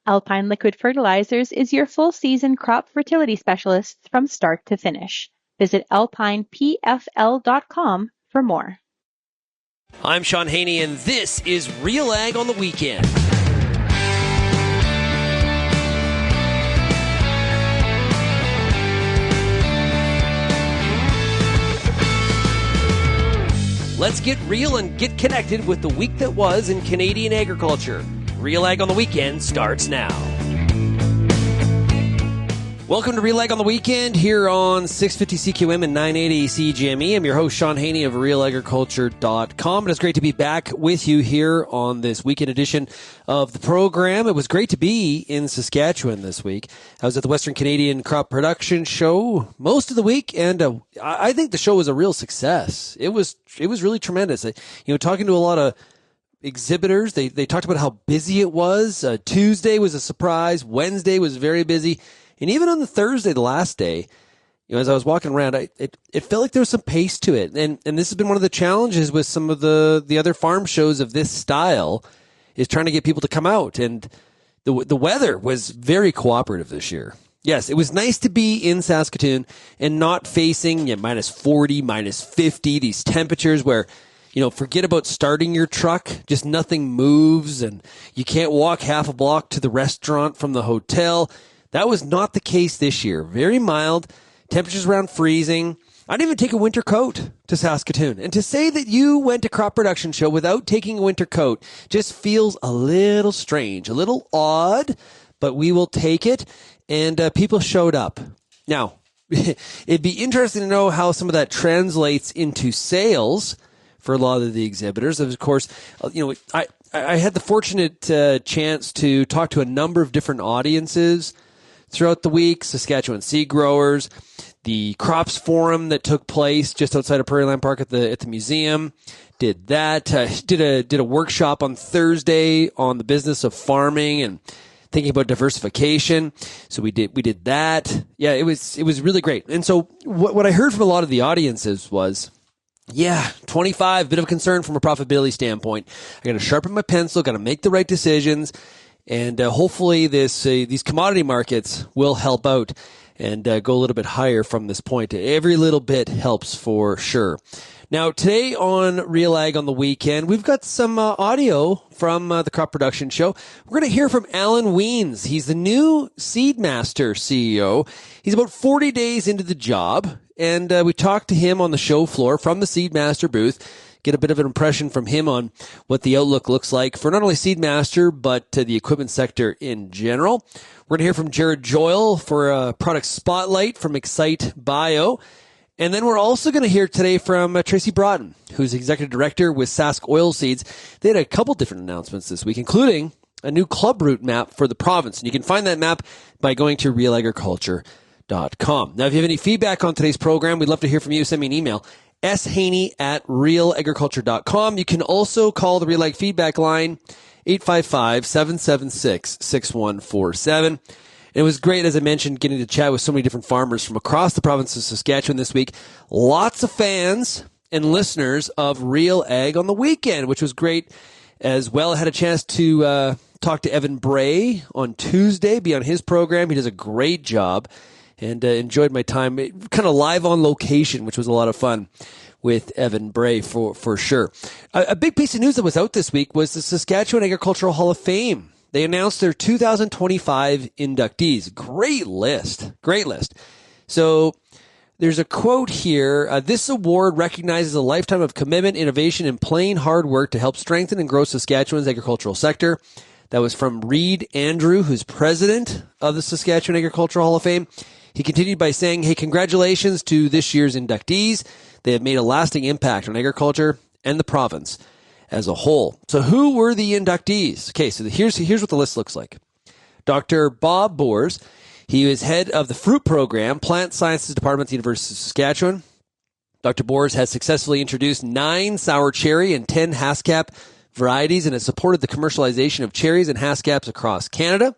Alpine Liquid Fertilizers is your full-season crop fertility specialist from start to finish. Visit alpinepfl.com for more. I'm Shaun Haney, and this is RealAg on the Weekend. Let's get real and get connected with the week that was in Canadian agriculture. RealAg on the Weekend starts now. Welcome to RealAg on the Weekend here on 650 CQM and 980 CGME. I'm your host, Shaun Haney of RealAgriculture.com. And it's great to be back with you here on this weekend edition of the program. It was great to be in Saskatchewan this week. I was at the Western Canadian Crop Production Show most of the week, and I think the show was a real success. It was really tremendous. Talking to a lot of exhibitors, they talked about how busy it was. Tuesday was a surprise. Wednesday was very busy. And even on the Thursday, the last day, as I was walking around, it felt like there was some pace to it. And this has been one of the challenges with some of the other farm shows of this style, is trying to get people to come out. And the weather was very cooperative this year. Yes, it was nice to be in Saskatoon and not facing minus 40, minus 50, these temperatures where, forget about starting your truck, just nothing moves and you can't walk half a block to the restaurant from the hotel. That was not the case this year. Very mild, temperatures around freezing. I didn't even take a winter coat to Saskatoon. And to say that you went to Crop Production Show without taking a winter coat just feels a little strange, a little odd, but we will take it. And people showed up. Now, it'd be interesting to know how some of that translates into sales for a lot of the exhibitors. Of course, I had the fortunate chance to talk to a number of different audiences throughout the week. Saskatchewan seed growers, the crops forum that took place just outside of Prairie Land Park at the museum, did that. Did a workshop on Thursday on the business of farming and thinking about diversification. So we did that. Yeah, it was really great. And so what I heard from a lot of the audiences was, 25, bit of a concern from a profitability standpoint. I got to sharpen my pencil, got to make the right decisions, and hopefully these commodity markets will help out and go a little bit higher from this point. Every little bit helps for sure. Now, today on RealAg on the Weekend, we've got some audio from the Crop Production Show. We're going to hear from Allan Wiens. He's the new SeedMaster CEO. He's about 40 days into the job, and we talked to him on the show floor from the SeedMaster booth, get a bit of an impression from him on what the outlook looks like for not only SeedMaster, but the equipment sector in general. We're going to hear from Jared Joyal for a product spotlight from XiteBio. And then we're also going to hear today from Tracy Broughton, who's executive director with Sask Oilseeds. They had a couple different announcements this week, including a new Clubroot map for the province. And you can find that map by going to RealAgriculture.com. Now, if you have any feedback on today's program, we'd love to hear from you. Send me an email, shaney@realagriculture.com. You can also call the RealAg feedback line, 855-776-6147. It was great, as I mentioned, getting to chat with so many different farmers from across the province of Saskatchewan this week. Lots of fans and listeners of RealAg on the Weekend, which was great as well. I had a chance to talk to Evan Bray on Tuesday, be on his program. He does a great job, and enjoyed my time kind of live on location, which was a lot of fun with Evan Bray for sure. A big piece of news that was out this week was the Saskatchewan Agricultural Hall of Fame. They announced their 2025 inductees. Great list. So there's a quote here. This award recognizes a lifetime of commitment, innovation, and plain hard work to help strengthen and grow Saskatchewan's agricultural sector. That was from Reed Andrew, who's president of the Saskatchewan Agricultural Hall of Fame. He continued by saying, hey, congratulations to this year's inductees. They have made a lasting impact on agriculture and the province as a whole. So who were the inductees? Okay, so here's what the list looks like. Dr. Bob Boers, he was head of the fruit program, plant sciences department at the University of Saskatchewan. Dr. Boers has successfully introduced 9 sour cherry and 10 Haskap varieties and has supported the commercialization of cherries and Haskaps across Canada.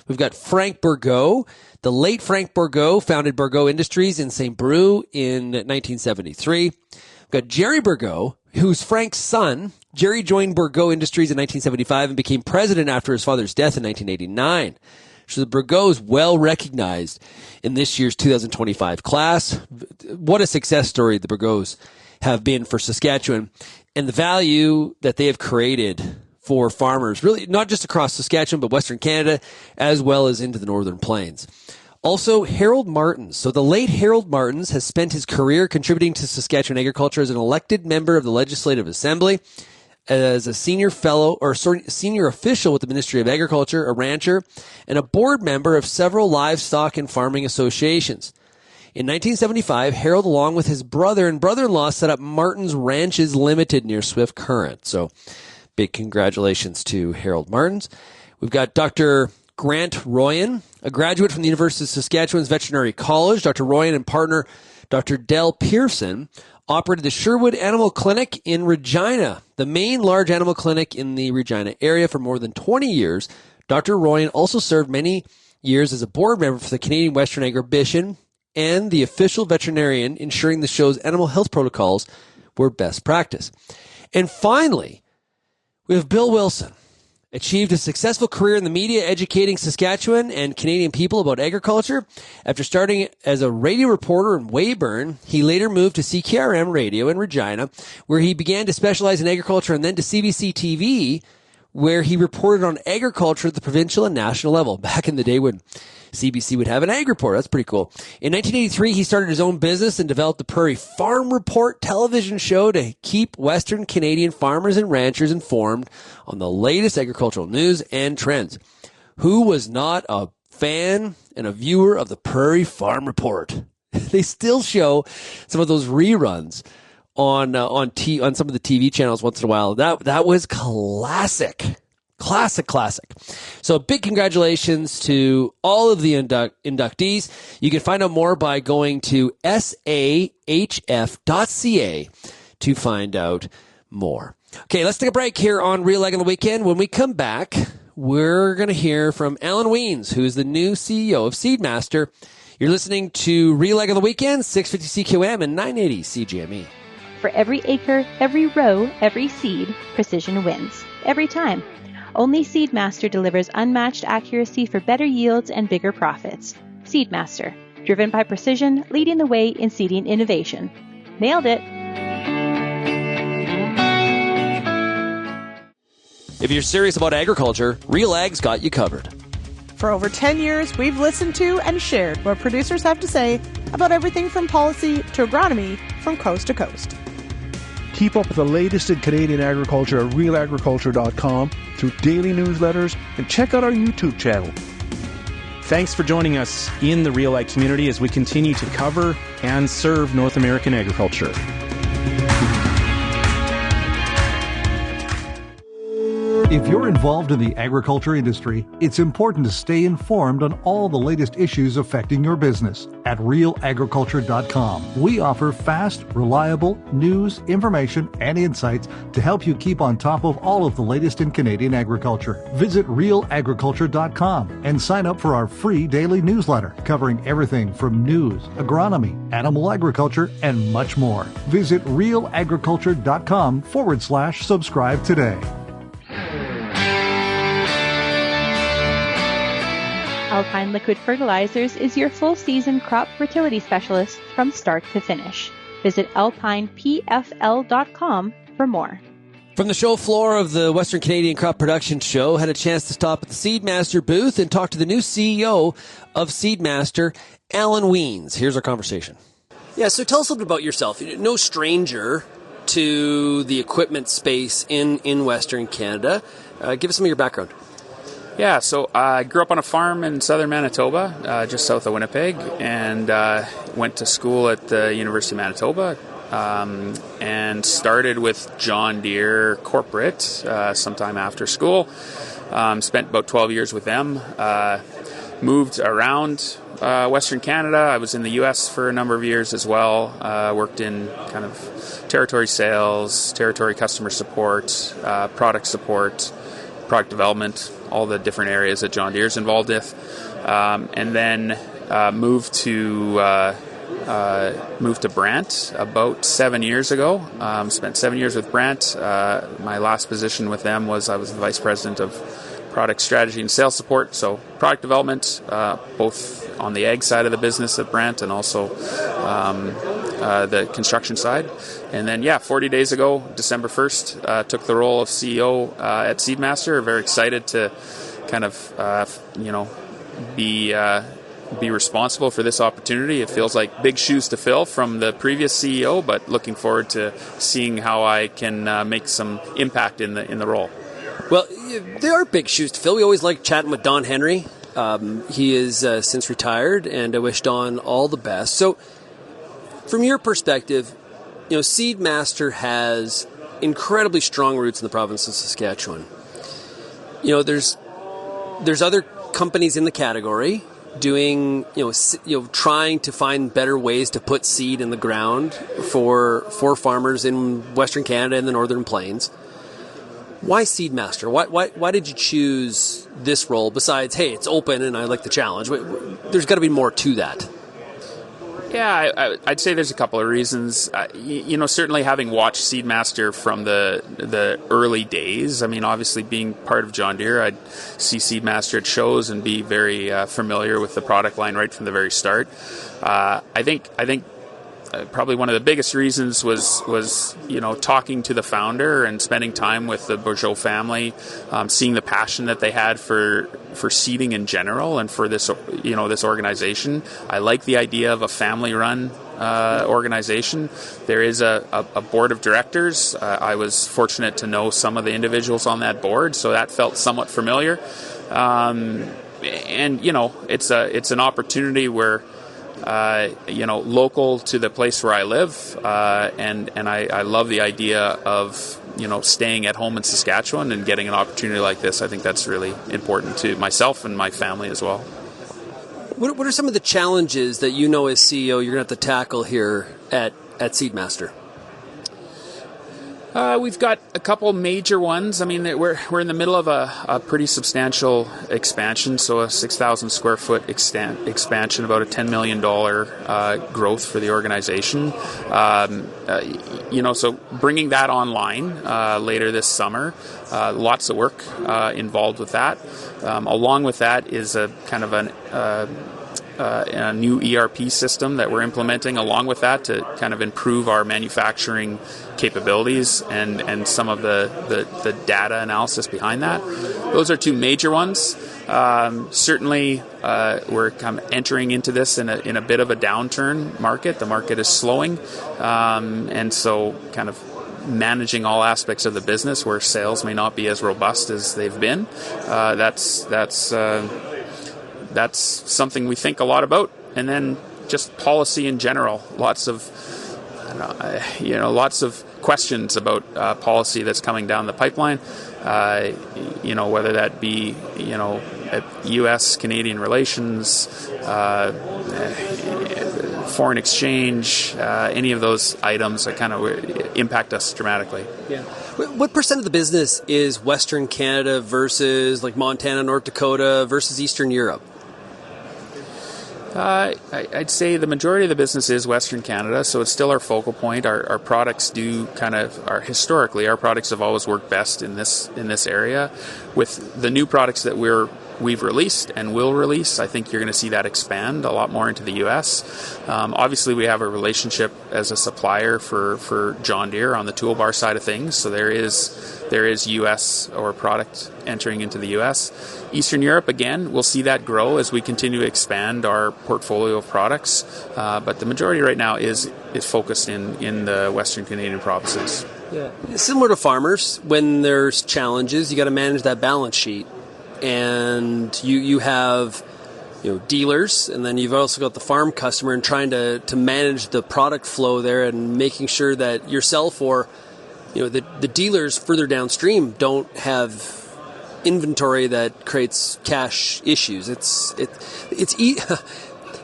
We've got Frank Bourgault. The late Frank Bourgault founded Bourgault Industries in St. Bru in 1973. We've got Jerry Bourgault, who's Frank's son. Jerry joined Bourgault Industries in 1975 and became president after his father's death in 1989. So the Bourgault is well recognized in this year's 2025 class. What a success story the Bourgaults have been for Saskatchewan and the value that they have created for farmers, really not just across Saskatchewan, but Western Canada, as well as into the Northern Plains. Also, Harold Martins. So the late Harold Martins has spent his career contributing to Saskatchewan agriculture as an elected member of the Legislative Assembly, as a senior official with the Ministry of Agriculture, a rancher, and a board member of several livestock and farming associations. In 1975, Harold, along with his brother and brother-in-law, set up Martins Ranches Limited near Swift Current. So big congratulations to Harold Martins. We've got Dr. Grant Royan, a graduate from the University of Saskatchewan's Veterinary College. Dr. Royan and partner Dr. Del Pearson operated the Sherwood Animal Clinic in Regina, the main large animal clinic in the Regina area, for more than 20 years. Dr. Royan also served many years as a board member for the Canadian Western Agribition and the official veterinarian, ensuring the show's animal health protocols were best practice. And finally, we have Bill Wilson. Achieved a successful career in the media educating Saskatchewan and Canadian people about agriculture. After starting as a radio reporter in Weyburn, he later moved to CKRM Radio in Regina, where he began to specialize in agriculture, and then to CBC TV, where he reported on agriculture at the provincial and national level. Back in the day when CBC would have an ag report. That's pretty cool. In 1983, he started his own business and developed the Prairie Farm Report television show to keep Western Canadian farmers and ranchers informed on the latest agricultural news and trends. Who was not a fan and a viewer of the Prairie Farm Report? They still show some of those reruns on some of the TV channels once in a while. That was classic. Classic. So big congratulations to all of the inductees. You can find out more by going to SAHF.ca to find out more. Okay, let's take a break here on Real Ag on the Weekend. When we come back, we're going to hear from Allan Wiens, who is the new CEO of SeedMaster. You're listening to Real Ag on the Weekend, 650 CQM and 980 CGME. For every acre, every row, every seed, precision wins. Every time. Only SeedMaster delivers unmatched accuracy for better yields and bigger profits. SeedMaster, driven by precision, leading the way in seeding innovation. Nailed it! If you're serious about agriculture, RealAg's got you covered. For over 10 years, we've listened to and shared what producers have to say about everything from policy to agronomy from coast to coast. Keep up with the latest in Canadian agriculture at RealAgriculture.com through daily newsletters, and check out our YouTube channel. Thanks for joining us in the RealAg community as we continue to cover and serve North American agriculture. If you're involved in the agriculture industry, it's important to stay informed on all the latest issues affecting your business. At RealAgriculture.com, we offer fast, reliable news, information, and insights to help you keep on top of all of the latest in Canadian agriculture. Visit RealAgriculture.com and sign up for our free daily newsletter covering everything from news, agronomy, animal agriculture, and much more. Visit RealAgriculture.com/subscribe today. Alpine Liquid Fertilizers is your full-season crop fertility specialist from start to finish. Visit alpinepfl.com for more. From the show floor of the Western Canadian Crop Production Show, had a chance to stop at the SeedMaster booth and talk to the new CEO of SeedMaster, Allan Wiens. Here's our conversation. Yeah, so tell us a little bit about yourself. You're no stranger to the equipment space in Western Canada. Give us some of your background. Yeah, so I grew up on a farm in southern Manitoba, just south of Winnipeg, and went to school at the University of Manitoba, and started with John Deere Corporate sometime after school. Spent about 12 years with them. Moved around Western Canada. I was in the U.S. for a number of years as well. Worked in kind of territory sales, territory customer support, product development, all the different areas that John Deere's involved with. And then moved to moved to Brant about 7 years ago. Spent 7 years with Brant. My last position with them was I was the vice president of product strategy and sales support, so product development, both on the ag side of the business at Brant and also the construction side. And then, 40 days ago, December 1st, took the role of CEO at SeedMaster. Very excited to kind of, be responsible for this opportunity. It feels like big shoes to fill from the previous CEO, but looking forward to seeing how I can make some impact in the role. Well, there are big shoes to fill. We always like chatting with Don Henry. He is since retired, and I wish Don all the best. So, from your perspective, SeedMaster has incredibly strong roots in the province of Saskatchewan. There's other companies in the category doing, trying to find better ways to put seed in the ground for farmers in Western Canada and the Northern Plains. Why SeedMaster? Why did you choose this role besides, hey, it's open and I like the challenge? There's got to be more to that. Yeah, I'd say there's a couple of reasons. Certainly having watched SeedMaster from the early days. I mean, obviously being part of John Deere, I'd see SeedMaster at shows and be very familiar with the product line right from the very start. I think probably one of the biggest reasons was talking to the founder and spending time with the Bourgeau family, seeing the passion that they had for seeding in general and for this this organization. I like the idea of a family-run organization. There is a board of directors. I was fortunate to know some of the individuals on that board, so that felt somewhat familiar. And it's an opportunity where local to the place where I live, and I love the idea of staying at home in Saskatchewan and getting an opportunity like this. I think that's really important to myself and my family as well. What are some of the challenges that as CEO you're going to have to tackle here at SeedMaster? We've got a couple major ones. I mean, we're in the middle of a pretty substantial expansion, so a 6,000 square foot expansion, about a $10 million growth for the organization. So bringing that online later this summer, lots of work involved with that. Along with that is a kind of a new ERP system that we're implementing along with that to kind of improve our manufacturing capabilities and some of the data analysis behind that. Those are two major ones. Certainly, we're kind of entering into this in a bit of a downturn market. The market is slowing, and so kind of managing all aspects of the business where sales may not be as robust as they've been. That's something we think a lot about. And then just policy in general, lots of questions about policy that's coming down the pipeline. Whether that be U.S.-Canadian relations, foreign exchange, any of those items that kind of impact us dramatically. Yeah. What % of the business is Western Canada versus like Montana, North Dakota versus Eastern Europe? I'd say the majority of the business is Western Canada, so it's still our focal point. Our products historically, our products have always worked best in this area. With the new products that we've released and will release, I think you're going to see that expand a lot more into the U.S. Obviously, we have a relationship as a supplier for John Deere on the toolbar side of things, so there is U.S. or product entering into the U.S. Eastern Europe, again, we'll see that grow as we continue to expand our portfolio of products, but the majority right now is focused in the Western Canadian provinces. Yeah. Similar to farmers, when there's challenges, you got to manage that balance sheet. And you have dealers, and then you've also got the farm customer, and trying to manage the product flow there and making sure that yourself or the dealers further downstream don't have inventory that creates cash issues.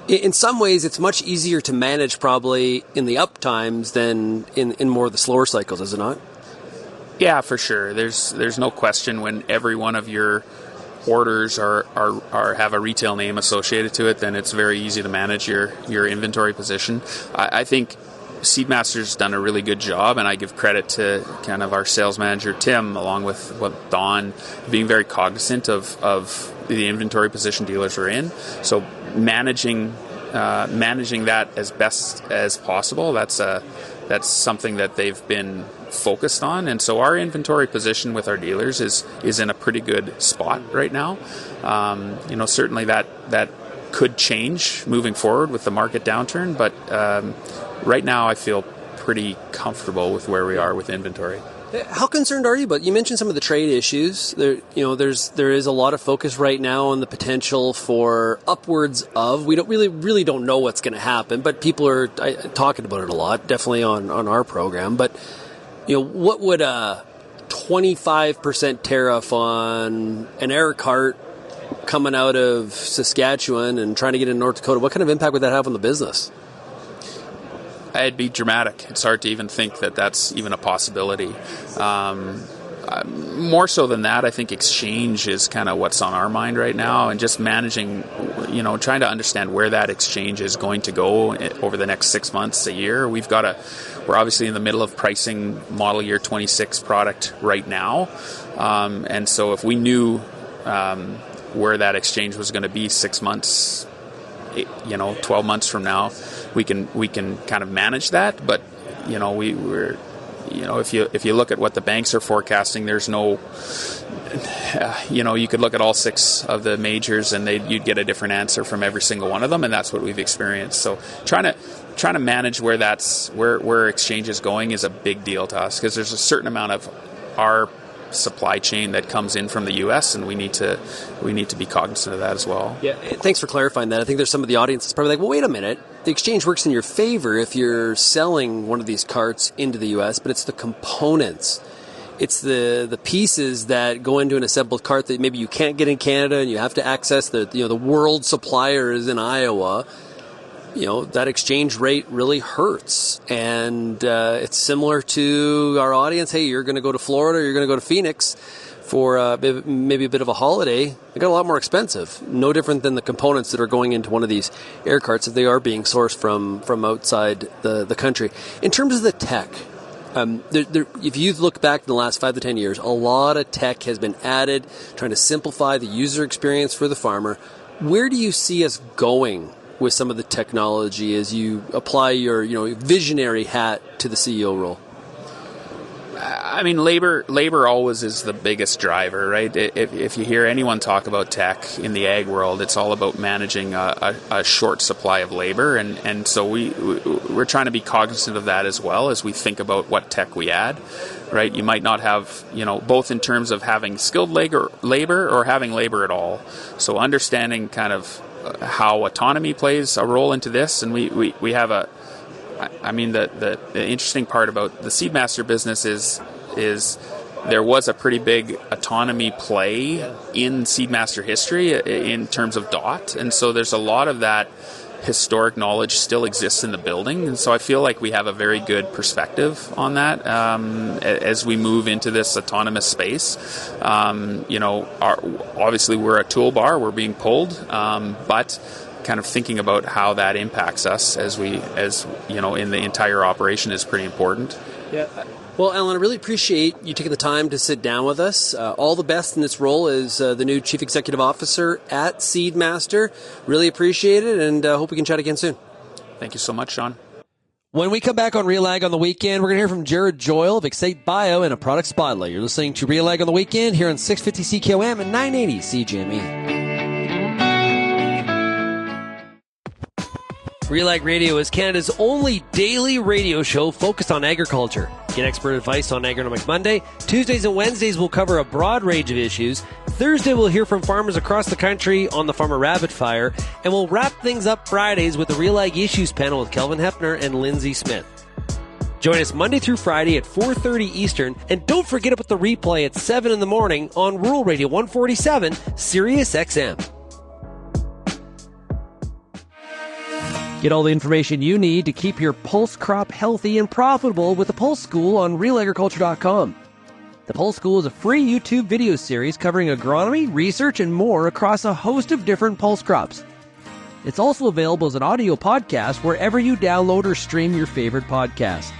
In some ways it's much easier to manage probably in the up times than in more of the slower cycles, is it not? Yeah, for sure. There's no question when every one of your orders have a retail name associated to it, then it's very easy to manage your inventory position. I think SeedMaster's done a really good job, and I give credit to kind of our sales manager Tim, along with Don, being very cognizant of the inventory position dealers are in. So managing that as best as possible, that's something that they've been focused on. And so our inventory position with our dealers is in a pretty good spot right now. Certainly that could change moving forward with the market downturn, but right now I feel pretty comfortable with where we are with inventory. How concerned are you? But you mentioned some of the trade issues. There is a lot of focus right now on the potential for upwards of. We don't really don't know what's going to happen, but people are talking about it a lot. Definitely on our program. But what would a 25% tariff on an air cart coming out of Saskatchewan and trying to get into North Dakota? What kind of impact would that have on the business? It'd be dramatic. It's hard to even think that that's even a possibility. More so than that, I think exchange is kind of what's on our mind right now, and just managing, trying to understand where that exchange is going to go over the next 6 months, a year. We're obviously in the middle of pricing model year 26 product right now. And so if we knew where that exchange was going to be 6 months, 12 months from now, we can kind of manage that. But if you look at what the banks are forecasting, there's no, you could look at all 6 of the majors and you'd get a different answer from every single one of them, and that's what we've experienced. So trying to manage where exchange is going is a big deal to us, because there's a certain amount of our supply chain that comes in from the U.S. and we need to be cognizant of that as well. Yeah, thanks for clarifying that. I think there's some of the audience that's probably like, well, wait a minute. The exchange works in your favor if you're selling one of these carts into the U.S., but it's the components. It's the pieces that go into an assembled cart that maybe you can't get in Canada, and you have to access the world suppliers in Iowa. That exchange rate really hurts. And it's similar to our audience. Hey, you're going to go to Florida, or you're going to go to Phoenix for maybe a bit of a holiday. They got a lot more expensive. No different than the components that are going into one of these air carts if they are being sourced from outside the country. In terms of the tech, if you look back in the last 5 to 10 years, a lot of tech has been added, trying to simplify the user experience for the farmer. Where do you see us going with some of the technology as you apply your visionary hat to the CEO role? I mean, labor always is the biggest driver, right? If you hear anyone talk about tech in the ag world, it's all about managing a short supply of labor, and so we're trying to be cognizant of that as well as we think about what tech we add, right? You might not have, both in terms of having skilled labor or having labor at all. So understanding kind of how autonomy plays a role into this, and we have the interesting part about the SeedMaster business is there was a pretty big autonomy play in SeedMaster history in terms of DOT, and so there's a lot of that historic knowledge still exists in the building, and so I feel like we have a very good perspective on that as we move into this autonomous space. Obviously we're a toolbar, we're being pulled, but kind of thinking about how that impacts us as in the entire operation is pretty important. Yeah. Well, Allan, I really appreciate you taking the time to sit down with us. All the best in this role as the new Chief Executive Officer at SeedMaster. Really appreciate it, and hope we can chat again soon. Thank you so much, Shaun. When we come back on RealAg on the Weekend, we're going to hear from Jared Joyal of XiteBio and a product spotlight. You're listening to RealAg on the Weekend here on 650 CKOM and 980 CGME. RealAg Radio is Canada's only daily radio show focused on agriculture. Get expert advice on Agronomics Monday. Tuesdays and Wednesdays will cover a broad range of issues. Thursday we'll hear from farmers across the country on the Farmer Rapid Fire. And we'll wrap things up Fridays with the RealAg Issues panel with Kelvin Hefner and Lindsay Smith. Join us Monday through Friday at 4:30 Eastern. And don't forget about the replay at 7 in the morning on Rural Radio 147, Sirius XM. Get all the information you need to keep your pulse crop healthy and profitable with the Pulse School on RealAgriculture.com. The Pulse School is a free YouTube video series covering agronomy, research, and more across a host of different pulse crops. It's also available as an audio podcast wherever you download or stream your favorite podcast.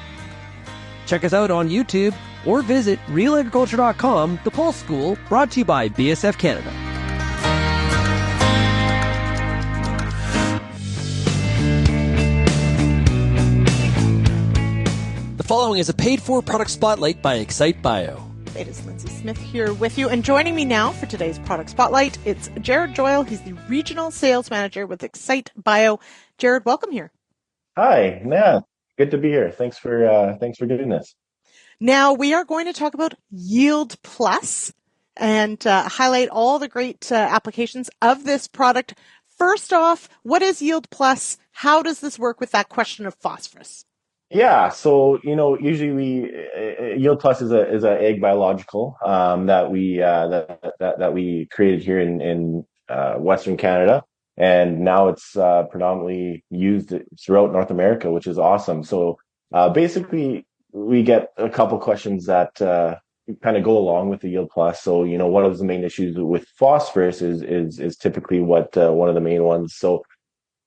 Check us out on YouTube or visit RealAgriculture.com. The Pulse School, brought to you by BSF Canada. The following is a paid-for product spotlight by XiteBio. It is Lindsay Smith here with you, and joining me now for today's Product Spotlight, it's Jared Joyal. He's the Regional Sales Manager with XiteBio. Jared, welcome here. Hi, yeah, good to be here. Thanks for doing this. Now, we are going to talk about Yield Plus and highlight all the great applications of this product. First off, what is Yield Plus? How does this work with that question of phosphorus? Yeah, so usually Yield Plus is a ag biological that we created here in Western Canada, and now it's predominantly used throughout North America, which is awesome. So basically, we get a couple questions that kind of go along with the Yield Plus. So one of the main issues with phosphorus is typically what one of the main ones. So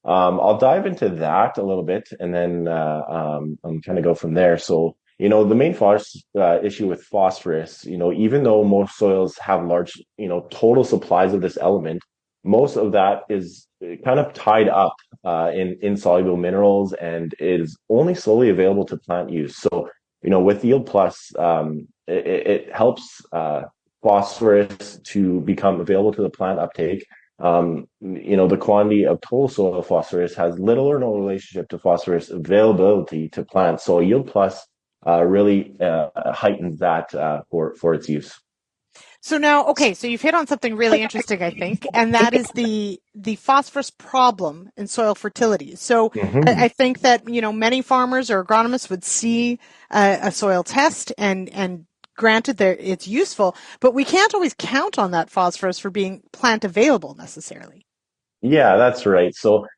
I'll dive into that a little bit and then kind of go from there. So, the main issue with phosphorus, even though most soils have large, total supplies of this element, most of that is kind of tied up in insoluble minerals and is only slowly available to plant use. So, with Yield Plus, it helps phosphorus to become available to the plant uptake. The quantity of total soil phosphorus has little or no relationship to phosphorus availability to plants. So Yield Plus really heightens that for its use. So now, okay, so you've hit on something really interesting, I think, and that is the phosphorus problem in soil fertility. So I think that, many farmers or agronomists would see a soil test and granted it's useful, but we can't always count on that phosphorus for being plant available necessarily. Yeah, that's right. So,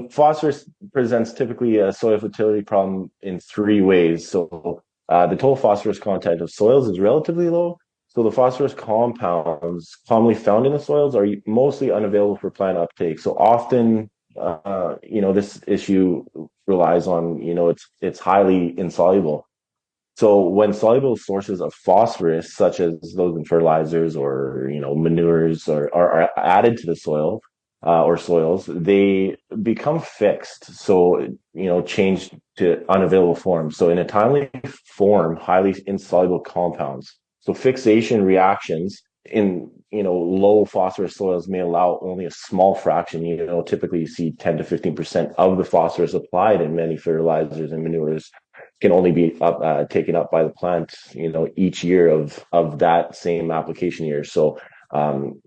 phosphorus presents typically a soil fertility problem in three ways. So the total phosphorus content of soils is relatively low. So the phosphorus compounds commonly found in the soils are mostly unavailable for plant uptake. So often, this issue relies on, it's highly insoluble. So when soluble sources of phosphorus, such as those in fertilizers or, manures are added to the soil or soils, they become fixed. So, change to unavailable form. So in a timely form, highly insoluble compounds. So fixation reactions in, low phosphorus soils may allow only a small fraction. Typically you see 10 to 15% of the phosphorus applied in many fertilizers and manures can only be taken up by the plant, each year of that same application year. So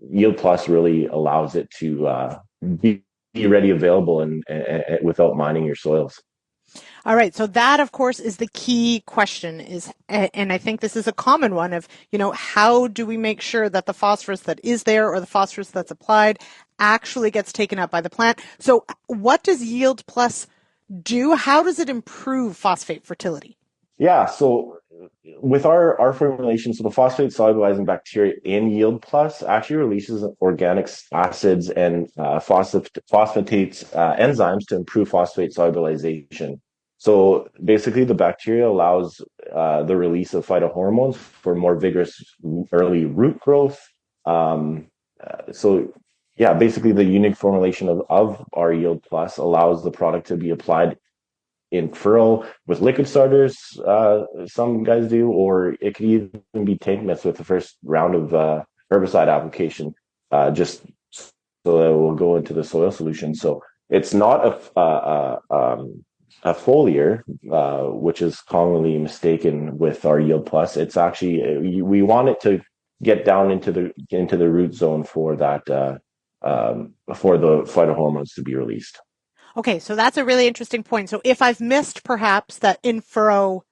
Yield Plus really allows it to be ready, available, and without mining your soils. All right. So that, of course, is the key question and I think this is a common one of, how do we make sure that the phosphorus that is there or the phosphorus that's applied actually gets taken up by the plant? So what does Yield Plus do? How does it improve phosphate fertility? Yeah, so with our formulation, so the phosphate solubilizing bacteria in Yield Plus actually releases organic acids and phosphatates enzymes to improve phosphate solubilization. So basically, the bacteria allows the release of phytohormones for more vigorous early root growth. Basically the unique formulation of our Yield Plus allows the product to be applied in furrow with liquid starters, some guys do, or it could even be tank mixed with the first round of herbicide application, just so that it will go into the soil solution. So it's not a foliar, which is commonly mistaken with our Yield Plus. It's actually, we want it to get down into the root zone for that, for the phytohormones to be released. Okay, so that's a really interesting point. So if I've missed perhaps that in-furrow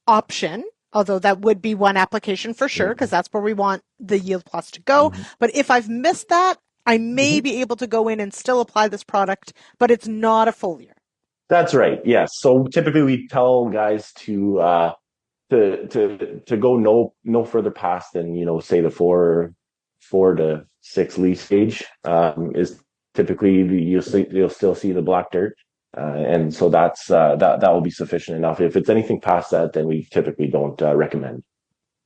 option, although that would be one application for sure, because that's where we want the Yield Plus to go. But if I've missed that, I may be able to go in and still apply this product, but it's not a foliar. That's right. Yes. So typically we tell guys to to go no further past than, say the 4 to 6 leaf stage, is typically you'll still see the black dirt. And so that will be sufficient enough. If it's anything past that, then we typically don't recommend.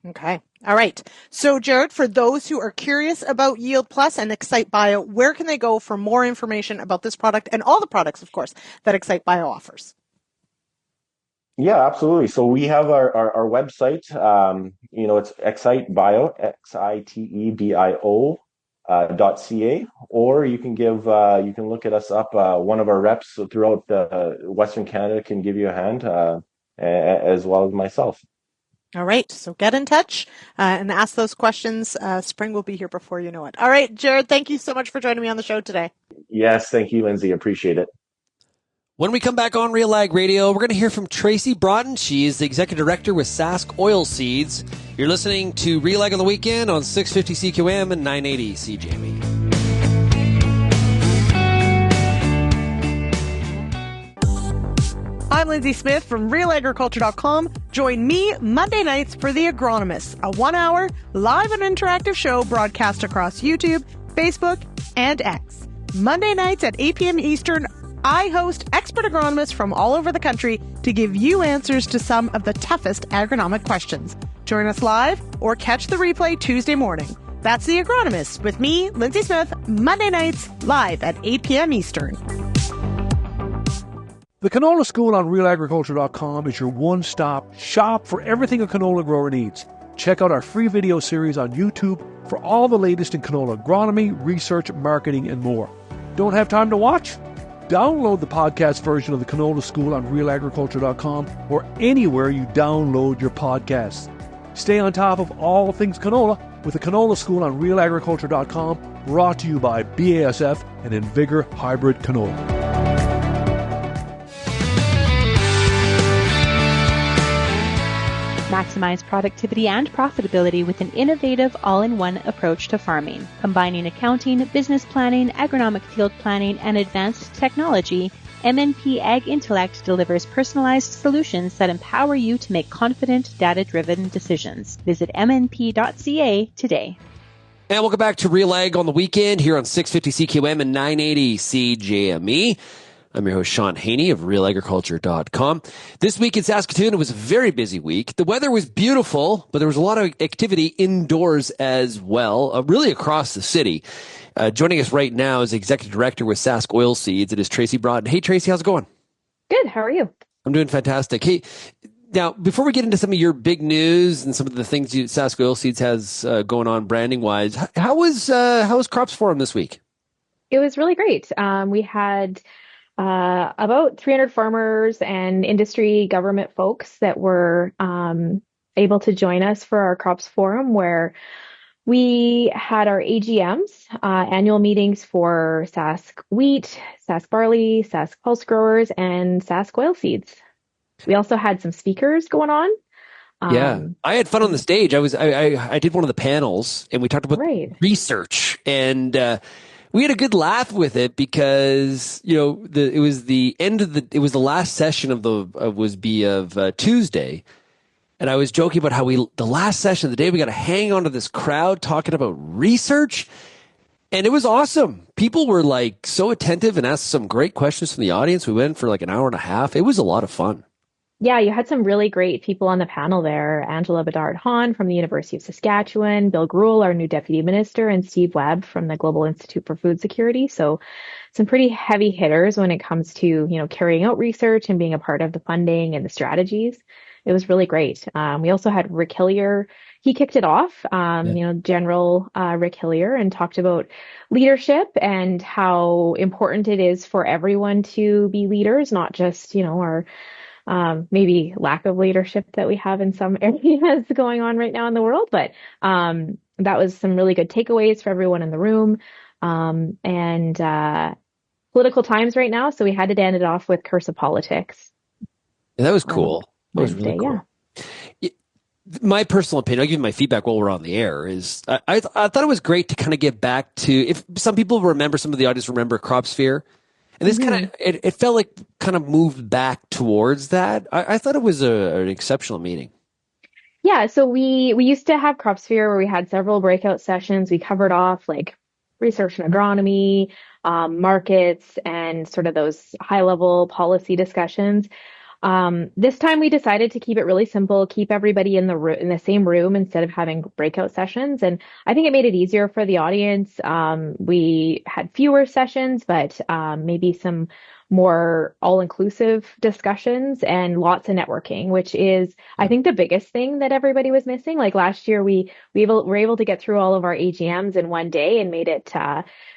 Okay. All right. So, Jared, for those who are curious about Yield Plus and XiteBio, where can they go for more information about this product and all the products, of course, that XiteBio offers? Yeah, absolutely. So we have our website. It's XiteBio, XiteBio .ca, or you can look at us up. One of our reps throughout Western Canada can give you a hand, as well as myself. All right. So get in touch and ask those questions. Spring will be here before you know it. All right, Jared, thank you so much for joining me on the show today. Yes, thank you, Lindsay. Appreciate it. When we come back on Real Ag Radio, we're going to hear from Tracy Broughton. She is the Executive Director with Sask Oilseeds. You're listening to Real Ag on the Weekend on 650 CQM and 980 CJME. I'm Lindsay Smith from RealAgriculture.com. Join me Monday nights for The Agronomists, a 1-hour live and interactive show broadcast across YouTube, Facebook, and X. Monday nights at 8 p.m. Eastern, I host expert agronomists from all over the country to give you answers to some of the toughest agronomic questions. Join us live or catch the replay Tuesday morning. That's The Agronomists with me, Lindsay Smith, Monday nights live at 8 p.m. Eastern. The Canola School on RealAgriculture.com is your one-stop shop for everything a canola grower needs. Check out our free video series on YouTube for all the latest in canola agronomy, research, marketing, and more. Don't have time to watch? Download the podcast version of the Canola School on RealAgriculture.com or anywhere you download your podcasts. Stay on top of all things canola with the Canola School on RealAgriculture.com, brought to you by BASF and Invigor Hybrid Canola. Maximize productivity and profitability with an innovative all-in-one approach to farming. Combining accounting, business planning, agronomic field planning, and advanced technology, MNP Ag Intellect delivers personalized solutions that empower you to make confident, data-driven decisions. Visit mnp.ca today. And welcome back to Real Ag on the Weekend here on 650 CQM and 980 CJME. I'm your host, Shaun Haney of RealAgriculture.com. This week in Saskatoon, it was a very busy week. The weather was beautiful, but there was a lot of activity indoors as well, really across the city. Joining us right now is Executive Director with Sask Oilseeds. It is Tracy Broughton. Hey, Tracy, how's it going? Good. How are you? I'm doing fantastic. Hey, now, before we get into some of your big news and some of the things Sask Oilseeds has going on branding-wise, how was Crops Forum this week? It was really great. We had about 300 farmers and industry government folks that were able to join us for our Crops Forum, where we had our AGMs, annual meetings for Sask Wheat, Sask Barley, Sask Pulse Growers, and Sask Oilseeds. We also had some speakers going on. Yeah, I had fun on the stage. I did one of the panels, and we talked about research, and we had a good laugh with it because it was the last session of Tuesday, and I was joking about how the last session of the day we got to hang on to this crowd talking about research, and it was awesome. People were like so attentive and asked some great questions from the audience. We went for like an hour and a half. It was a lot of fun. Yeah, you had some really great people on the panel there. Angela Bedard-Hahn from the University of Saskatchewan, Bill Gruhl, our new Deputy Minister, and Steve Webb from the Global Institute for Food Security. So some pretty heavy hitters when it comes to, carrying out research and being a part of the funding and the strategies. It was really great. We also had Rick Hillier. He kicked it off, General Rick Hillier, and talked about leadership and how important it is for everyone to be leaders, not just, our maybe lack of leadership that we have in some areas going on right now in the world. But that was some really good takeaways for everyone in the room. And political times right now, so we had to end it off with Curse of Politics. Yeah, that was cool. That was really cool. Yeah. My personal opinion, I'll give you my feedback while we're on the air, is I thought it was great to kind of get back to, if some people remember, some of the audience remember CropSphere. And this kind of, it felt like kind of moved back towards that. I thought it was an exceptional meeting. Yeah, so we used to have CropSphere where we had several breakout sessions. We covered off like research and agronomy, markets, and sort of those high level policy discussions. This time we decided to keep it really simple, keep everybody in in the same room instead of having breakout sessions. And I think it made it easier for the audience. We had fewer sessions, but maybe some more all-inclusive discussions and lots of networking, which is, I think, the biggest thing that everybody was missing. Like last year, were able to get through all of our AGMs in one day and made it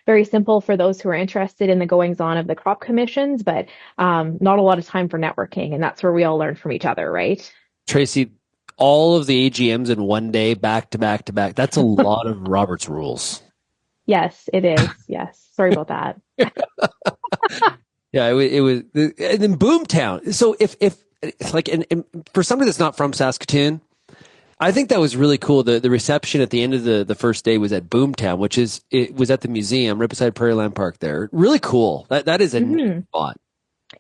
very simple for those who are interested in the goings on of the crop commissions, but not a lot of time for networking. And that's where we all learn from each other, right? Tracy, all of the AGMs in one day, back to back to back. That's a lot of Robert's rules. Yes, it is. Yes. Sorry about that. Yeah, it was, and then Boomtown. So if like, and for somebody that's not from Saskatoon, I think that was really cool. The reception at the end of the first day was at Boomtown, it was at the museum right beside Prairie Land Park there. Really cool. That is a neat spot.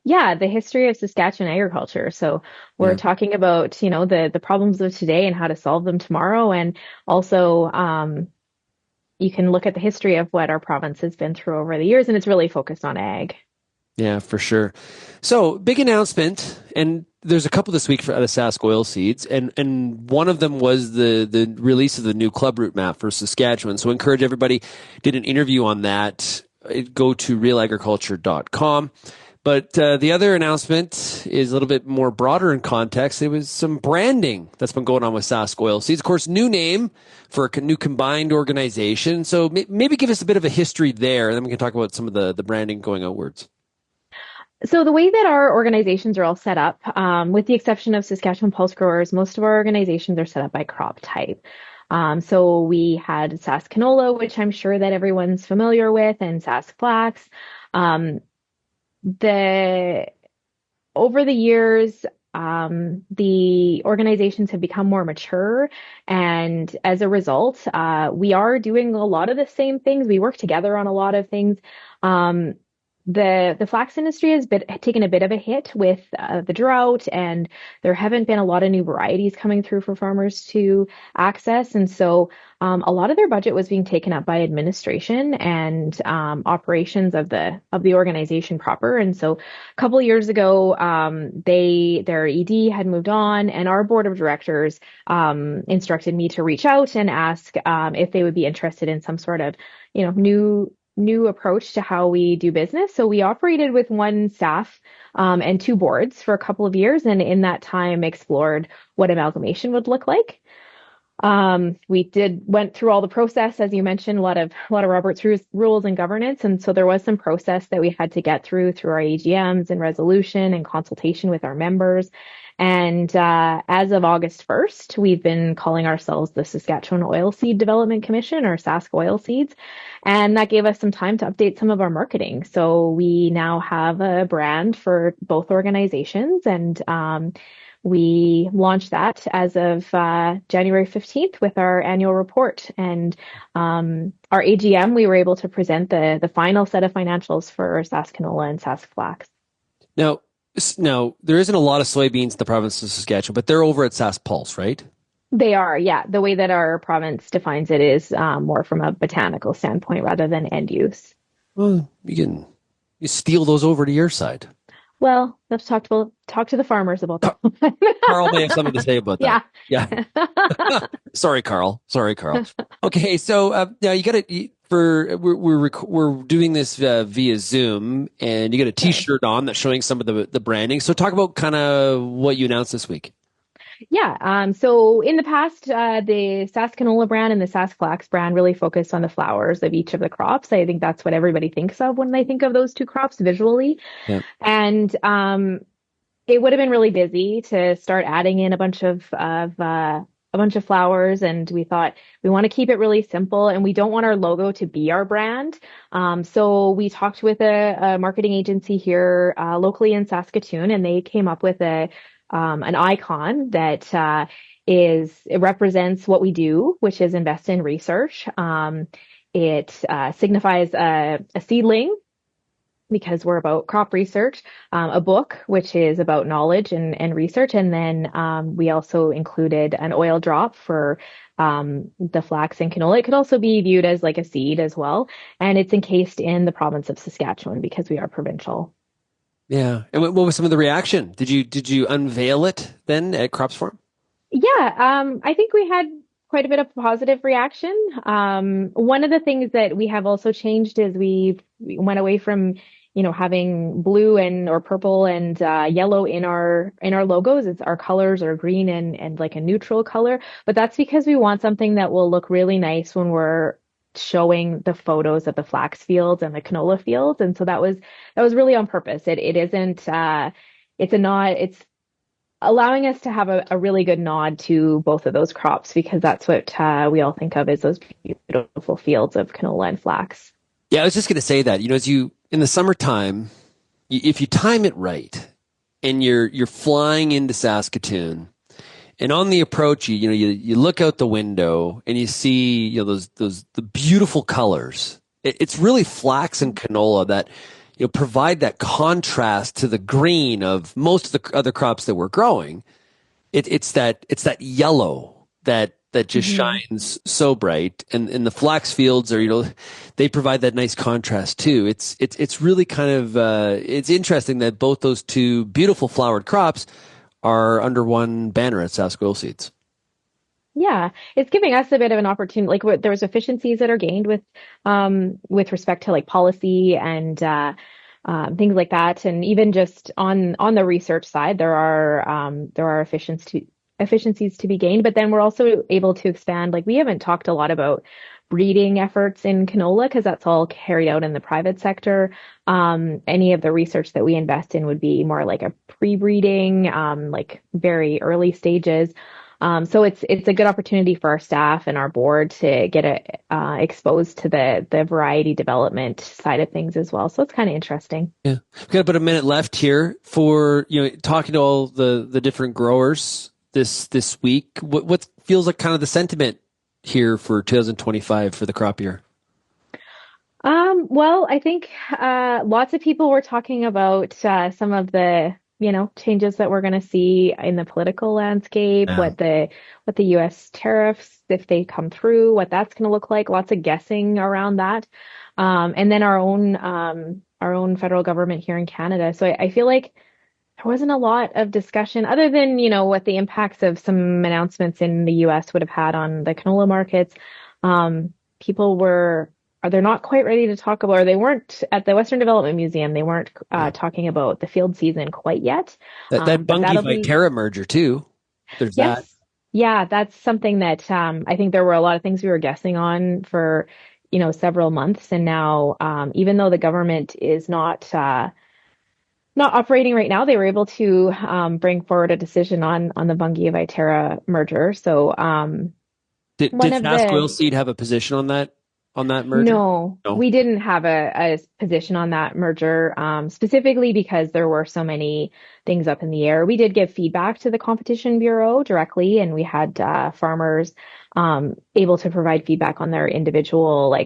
Yeah, the history of Saskatchewan agriculture. So we're talking about, the problems of today and how to solve them tomorrow. And also, you can look at the history of what our province has been through over the years, and it's really focused on ag. Yeah, for sure. So big announcement, and there's a couple this week out of Sask Oilseeds, and one of them was the release of the new Clubroot map for Saskatchewan. So encourage everybody. Did an interview on that. Go to RealAgriculture.com. But the other announcement is a little bit more broader in context. It was some branding that's been going on with Sask Oilseeds. Of course, new name for a new combined organization. So maybe give us a bit of a history there, and then we can talk about some of the branding going outwards. So the way that our organizations are all set up, with the exception of Saskatchewan Pulse Growers, most of our organizations are set up by crop type. So we had Sask Canola, which I'm sure that everyone's familiar with, and Sask Flax. Over the years, the organizations have become more mature, and as a result, we are doing a lot of the same things. We work together on a lot of things. The flax industry has taken a bit of a hit with the drought, and there haven't been a lot of new varieties coming through for farmers to access. And so a lot of their budget was being taken up by administration and operations of the organization proper. And so a couple of years ago, their ED had moved on, and our board of directors instructed me to reach out and ask if they would be interested in some sort of new approach to how we do business. So we operated with one staff and two boards for a couple of years, and in that time explored what amalgamation would look like. We went through all the process, as you mentioned, a lot of Robert's rules and governance, and so there was some process that we had to get through our AGMs and resolution and consultation with our members. And as of August 1st, we've been calling ourselves the Saskatchewan Oilseed Development Commission, or Sask Oilseeds. And that gave us some time to update some of our marketing. So we now have a brand for both organizations, and we launched that as of January 15th with our annual report. And our AGM, we were able to present the final set of financials for Sask Canola and Sask Flax. Now, there isn't a lot of soybeans in the province of Saskatchewan, but they're over at Sask Pulse, right? They are, yeah. The way that our province defines it is more from a botanical standpoint rather than end use. Well, you steal those over to your side. Well, let's talk to the farmers about that. Carl may have something to say about that. Yeah. Sorry, Carl. Okay, so now you got to. We're doing this via Zoom, and you got a T-shirt on that's showing some of the branding. So talk about kind of what you announced this week. Yeah. So in the past, the Sask Canola brand and the Sask Flax brand really focused on the flowers of each of the crops. I think that's what everybody thinks of when they think of those two crops visually. Yeah. And it would have been really busy to start adding in a bunch of flowers, and we thought we want to keep it really simple, and we don't want our logo to be our brand. So we talked with a marketing agency here locally in Saskatoon, and they came up with an icon that it represents what we do, which is invest in research. It signifies a seedling because we're about crop research, a book, which is about knowledge and research. And then we also included an oil drop for the flax and canola. It could also be viewed as like a seed as well. And it's encased in the province of Saskatchewan because we are provincial. Yeah. And what was some of the reaction? Did you unveil it then at Crops Forum? Yeah, I think we had quite a bit of positive reaction. One of the things that we have also changed is we went away from, having blue or purple and yellow in our logos. It's our colors are green and like a neutral color, but that's because we want something that will look really nice when we're showing the photos of the flax fields and the canola fields. And so that was really on purpose. It isn't, it's a nod. It's allowing us to have a really good nod to both of those crops because that's what we all think of as those beautiful fields of canola and flax. Yeah, I was just going to say that, as in the summertime, if you time it right and you're flying into Saskatoon and on the approach, you look out the window and you see, the beautiful colors. It's really flax and canola that, provide that contrast to the green of most of the other crops that we're growing. It's that yellow that just shines so bright, and the flax fields are, they provide that nice contrast too. It's really kind of it's interesting that both those two beautiful flowered crops are under one banner at Sask Oilseeds. Yeah, it's giving us a bit of an opportunity. Like there's efficiencies that are gained with respect to like policy and things like that, and even just on the research side, there are efficiencies to be gained. But then we're also able to expand. Like we haven't talked a lot about breeding efforts in canola because that's all carried out in the private sector. Any of the research that we invest in would be more like a pre-breeding, like very early stages. So it's a good opportunity for our staff and our board to get exposed to the variety development side of things as well. So it's kind of interesting. Yeah, we've got about a minute left here for talking to all the different growers this week. What feels like kind of the sentiment here for 2025 for the crop year? Well, I think lots of people were talking about some of the changes that we're going to see in the political landscape, what the U.S. tariffs, if they come through, what that's going to look like. Lots of guessing around that, and then our own federal government here in Canada. So I feel like there wasn't a lot of discussion other than what the impacts of some announcements in the U.S. would have had on the canola markets. People they're not quite ready to talk about, or they weren't at the Western Development Museum. They weren't talking about the field season quite yet. That Bunge-Viterra merger too. There's that. Yeah, that's something that I think there were a lot of things we were guessing on for several months, and now even though the government is not operating right now, they were able to bring forward a decision on the Bunge-Viterra merger. So did Sask Oilseed have a position on that? On that merger? No, we didn't have a position on that merger, specifically because there were so many things up in the air. We did give feedback to the Competition Bureau directly, and we had farmers able to provide feedback on their individual,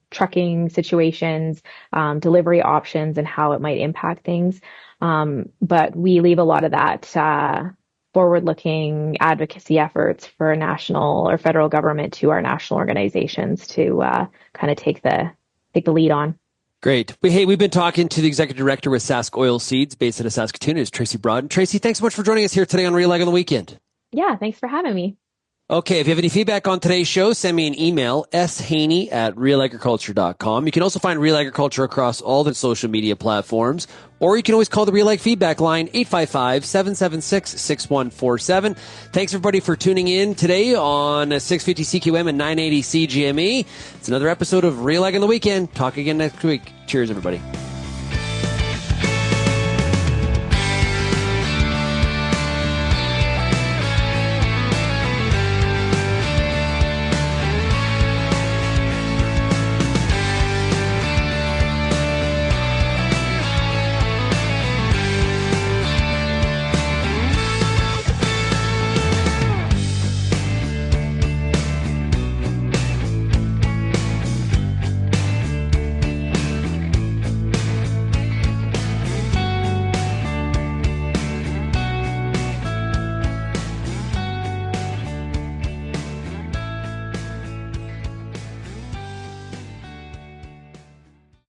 trucking situations, delivery options, and how it might impact things. But we leave a lot of that forward-looking advocacy efforts for national or federal government to our national organizations to kind of take the lead on. Great. We've been talking to the executive director with Sask Oilseeds, based out of Saskatoon, is Tracy Broughton. Tracy, thanks so much for joining us here today on RealAg on the Weekend. Yeah, thanks for having me. Okay, if you have any feedback on today's show, send me an email, shaney@realagriculture.com. You can also find Real Agriculture across all the social media platforms, or you can always call the RealAg feedback line, 855-776-6147. Thanks, everybody, for tuning in today on 650 CQM and 980 CGME. It's another episode of RealAg on the Weekend. Talk again next week. Cheers, everybody.